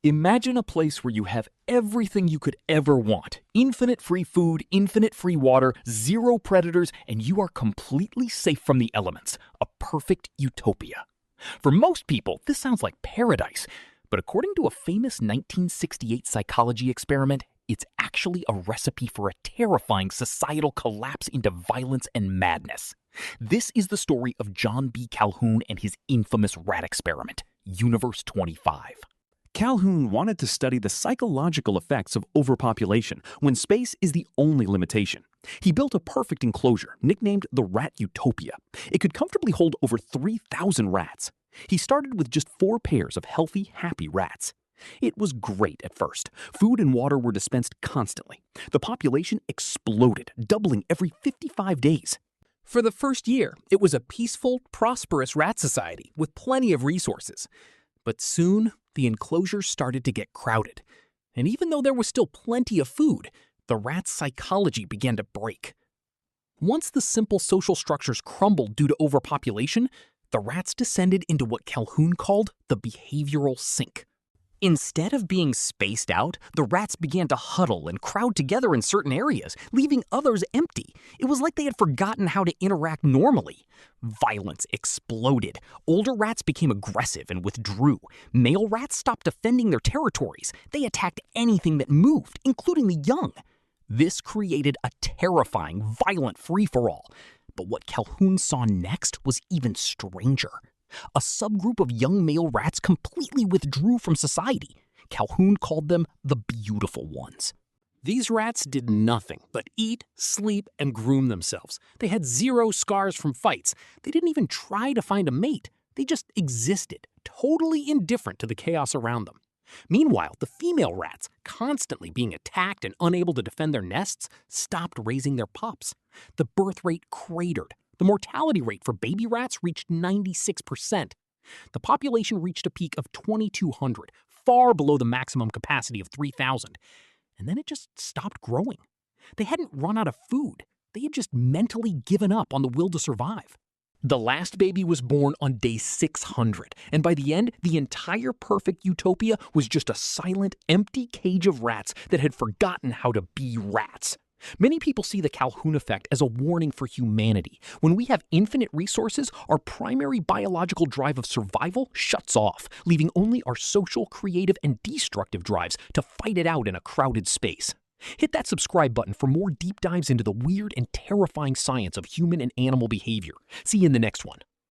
Imagine a place where you have everything you could ever want. Infinite free food, infinite free water, zero predators, and you are completely safe from the elements. A perfect utopia. For most people, this sounds like paradise. But according to a famous 1968 psychology experiment, it's actually a recipe for a terrifying societal collapse into violence and madness. This is the story of John B. Calhoun and his infamous rat experiment, Universe 25. Calhoun wanted to study the psychological effects of overpopulation when space is the only limitation. He built a perfect enclosure, nicknamed the Rat Utopia. It could comfortably hold over 3,000 rats. He started with just 4 pairs of healthy, happy rats. It was great at first. Food and water were dispensed constantly. The population exploded, doubling every 55 days. For the first year, it was a peaceful, prosperous rat society with plenty of resources. But soon, the enclosure started to get crowded. And even though there was still plenty of food, the rat's psychology began to break. Once the simple social structures crumbled due to overpopulation, the rats descended into what Calhoun called the behavioral sink. Instead of being spaced out, the rats began to huddle and crowd together in certain areas, leaving others empty. It was like they had forgotten how to interact normally. Violence exploded. Older rats became aggressive and withdrew. Male rats stopped defending their territories. They attacked anything that moved, including the young. This created a terrifying, violent free-for-all. But what Calhoun saw next was even stranger. A subgroup of young male rats completely withdrew from society. Calhoun called them the beautiful ones. These rats did nothing but eat, sleep, and groom themselves. They had 0 scars from fights. They didn't even try to find a mate. They just existed, totally indifferent to the chaos around them. Meanwhile, the female rats, constantly being attacked and unable to defend their nests, stopped raising their pups. The birth rate cratered. The mortality rate for baby rats reached 96%. The population reached a peak of 2,200, far below the maximum capacity of 3,000. And then it just stopped growing. They hadn't run out of food. They had just mentally given up on the will to survive. The last baby was born on day 600, and by the end, the entire perfect utopia was just a silent, empty cage of rats that had forgotten how to be rats. Many people see the Calhoun Effect as a warning for humanity. When we have infinite resources, our primary biological drive of survival shuts off, leaving only our social, creative, and destructive drives to fight it out in a crowded space. Hit that subscribe button for more deep dives into the weird and terrifying science of human and animal behavior. See you in the next one.